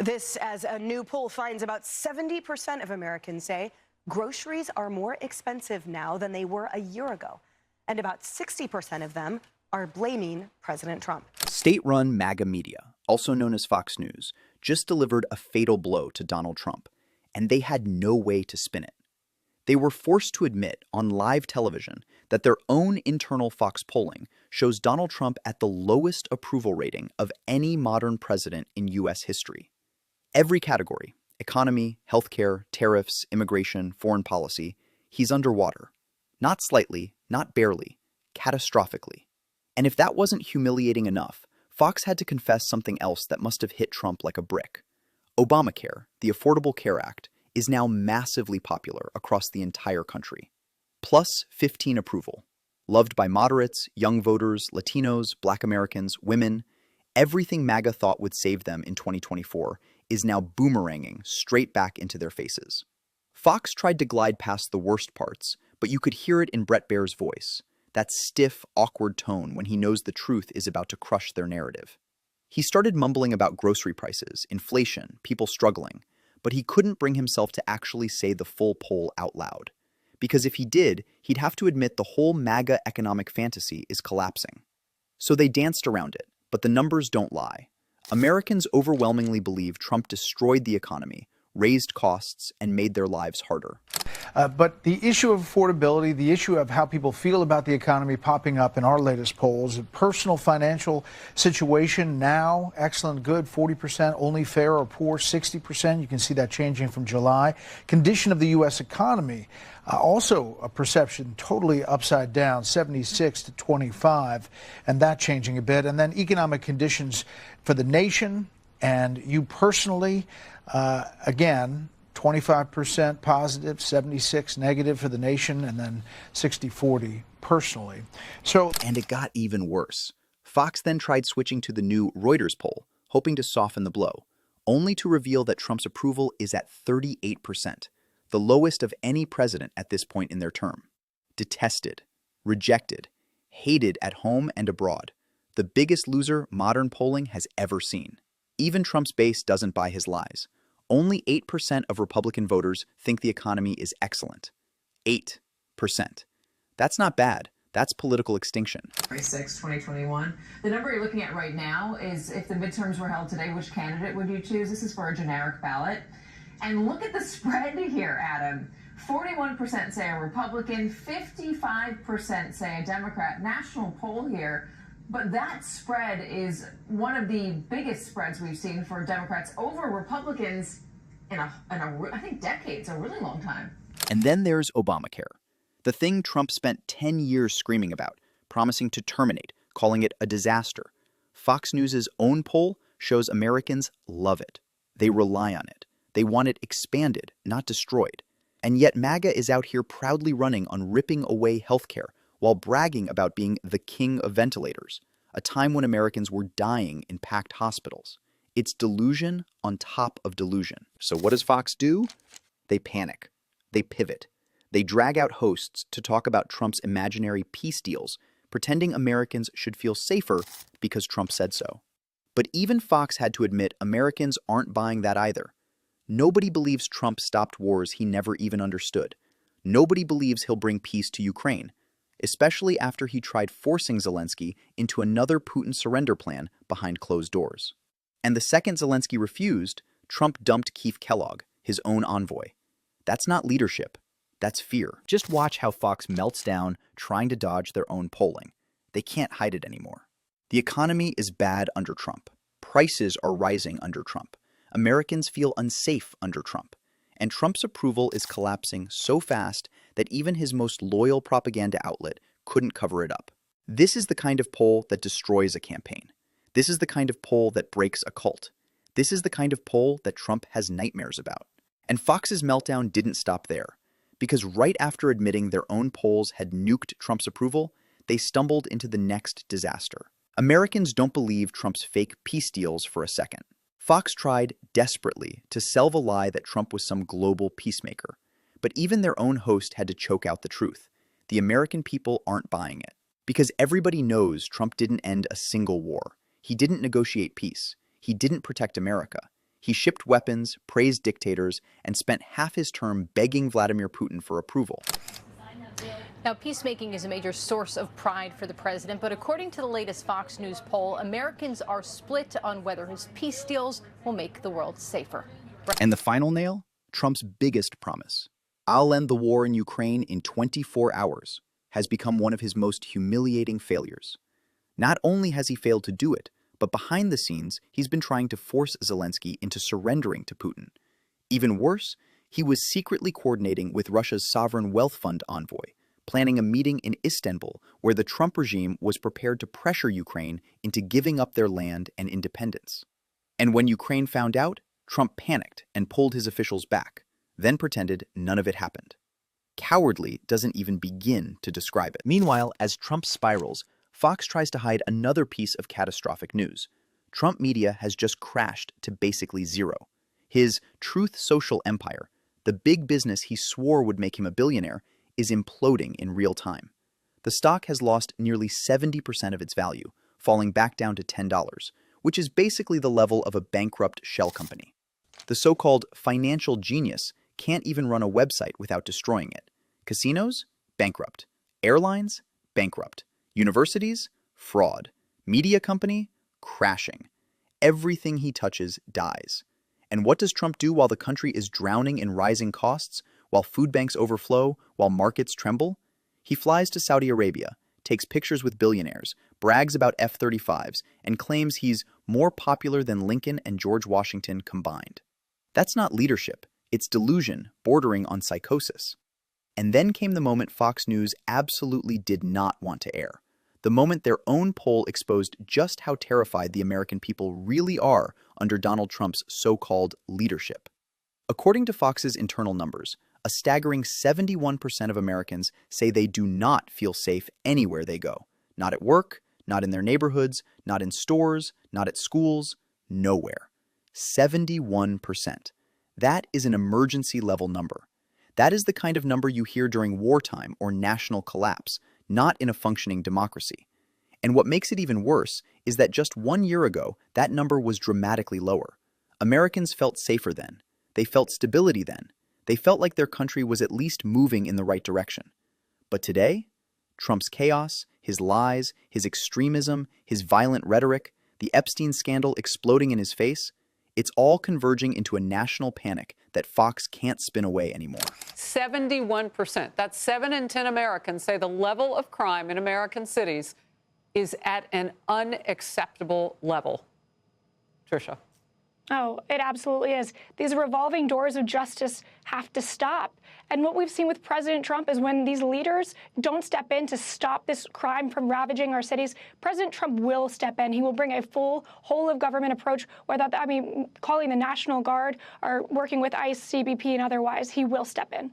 This as a new poll finds about 70% of Americans say groceries are more expensive now than they were a year ago. And about 60% of them are blaming President Trump. State-run MAGA media, also known as Fox News, just delivered a fatal blow to Donald Trump, and they had no way to spin it. They were forced to admit on live television that their own internal Fox polling shows Donald Trump at the lowest approval rating of any modern president in U.S. history. Every category, economy, healthcare, tariffs, immigration, foreign policy, he's underwater. Not slightly, not barely, catastrophically. And if that wasn't humiliating enough, Fox had to confess something else that must have hit Trump like a brick. Obamacare, the Affordable Care Act, is now massively popular across the entire country. Plus 15 approval. Loved by moderates, young voters, Latinos, Black Americans, women. Everything MAGA thought would save them in 2024 is now boomeranging straight back into their faces. Fox tried to glide past the worst parts, but you could hear it in Bret Baier's voice, that stiff, awkward tone when he knows the truth is about to crush their narrative. He started mumbling about grocery prices, inflation, people struggling, but he couldn't bring himself to actually say the full poll out loud. Because if he did, he'd have to admit the whole MAGA economic fantasy is collapsing. So they danced around it, but the numbers don't lie. Americans overwhelmingly believe Trump destroyed the economy, raised costs, and made their lives harder. But the issue of affordability, the issue of how people feel about the economy popping up in our latest polls, personal financial situation now, excellent, good, 40%, only fair or poor, 60%. You can see that changing from July. Condition of the U.S. economy, also a perception totally upside down, 76 to 25, and that changing a bit. And then economic conditions for the nation and you personally, again, 25% positive, 76 negative for the nation, and then 60-40 personally. And it got even worse. Fox then tried switching to the new Reuters poll, hoping to soften the blow, only to reveal that Trump's approval is at 38%, the lowest of any president at this point in their term. Detested, rejected, hated at home and abroad. The biggest loser modern polling has ever seen. Even Trump's base doesn't buy his lies. Only 8% of Republican voters think the economy is excellent. 8%. That's not bad. That's political extinction. January 6, 2021. The number you're looking at right now is if the midterms were held today, which candidate would you choose? This is for a generic ballot. And look at the spread here, Adam. 41% say a Republican, 55% say a Democrat. National poll here. But that spread is one of the biggest spreads we've seen for Democrats over Republicans in I think decades, a really long time. And then there's Obamacare, the thing Trump spent 10 years screaming about, promising to terminate, calling it a disaster. Fox News' own poll shows Americans love it. They rely on it. They want it expanded, not destroyed. And yet MAGA is out here proudly running on ripping away healthcare, while bragging about being the king of ventilators, a time when Americans were dying in packed hospitals. It's delusion on top of delusion. So what does Fox do? They panic. They pivot. They drag out hosts to talk about Trump's imaginary peace deals, pretending Americans should feel safer because Trump said so. But even Fox had to admit Americans aren't buying that either. Nobody believes Trump stopped wars he never even understood. Nobody believes he'll bring peace to Ukraine, especially after he tried forcing Zelensky into another Putin surrender plan behind closed doors. And the second Zelensky refused, Trump dumped Keith Kellogg, his own envoy. That's not leadership. That's fear. Just watch how Fox melts down trying to dodge their own polling. They can't hide it anymore. The economy is bad under Trump. Prices are rising under Trump. Americans feel unsafe under Trump. And Trump's approval is collapsing so fast that even his most loyal propaganda outlet couldn't cover it up. This is the kind of poll that destroys a campaign. This is the kind of poll that breaks a cult. This is the kind of poll that Trump has nightmares about. And Fox's meltdown didn't stop there, because right after admitting their own polls had nuked Trump's approval, they stumbled into the next disaster. Americans don't believe Trump's fake peace deals for a second. Fox tried desperately to sell the lie that Trump was some global peacemaker, but even their own host had to choke out the truth. The American people aren't buying it, because everybody knows Trump didn't end a single war. He didn't negotiate peace. He didn't protect America. He shipped weapons, praised dictators, and spent half his term begging Vladimir Putin for approval. Now, peacemaking is a major source of pride for the president, but according to the latest Fox News poll, Americans are split on whether his peace deals will make the world safer. And the final nail? Trump's biggest promise. I'll end the war in Ukraine in 24 hours, has become one of his most humiliating failures. Not only has he failed to do it, but behind the scenes, he's been trying to force Zelensky into surrendering to Putin. Even worse, he was secretly coordinating with Russia's sovereign wealth fund envoy, planning a meeting in Istanbul where the Trump regime was prepared to pressure Ukraine into giving up their land and independence. And when Ukraine found out, Trump panicked and pulled his officials back, then pretended none of it happened. Cowardly doesn't even begin to describe it. Meanwhile, as Trump spirals, Fox tries to hide another piece of catastrophic news. Trump media has just crashed to basically zero. His Truth Social empire, the big business he swore would make him a billionaire, is imploding in real time. The stock has lost nearly 70% of its value, falling back down to $10, which is basically the level of a bankrupt shell company. The so-called financial genius can't even run a website without destroying it. Casinos? Bankrupt. Airlines? Bankrupt. Universities? Fraud. Media company? Crashing. Everything he touches dies. And what does Trump do while the country is drowning in rising costs, while food banks overflow, while markets tremble? He flies to Saudi Arabia, takes pictures with billionaires, brags about F-35s, and claims he's more popular than Lincoln and George Washington combined. That's not leadership. It's delusion, bordering on psychosis. And then came the moment Fox News absolutely did not want to air. The moment their own poll exposed just how terrified the American people really are under Donald Trump's so-called leadership. According to Fox's internal numbers, a staggering 71% of Americans say they do not feel safe anywhere they go. Not at work, not in their neighborhoods, not in stores, not at schools, nowhere. 71%. That is an emergency level number. That is the kind of number you hear during wartime or national collapse, not in a functioning democracy. And what makes it even worse is that just 1 year ago, that number was dramatically lower. Americans felt safer then. They felt stability then. They felt like their country was at least moving in the right direction. But today, Trump's chaos, his lies, his extremism, his violent rhetoric, the Epstein scandal exploding in his face, it's all converging into a national panic that Fox can't spin away anymore. 71%, that's 7 in 10 Americans, say the level of crime in American cities is at an unacceptable level. Tricia. Oh, it absolutely is. These revolving doors of justice have to stop. And what we've seen with President Trump is when these leaders don't step in to stop this crime from ravaging our cities, President Trump will step in. He will bring a full whole-of-government approach, whether calling the National Guard or working with ICE, CBP, and otherwise. He will step in.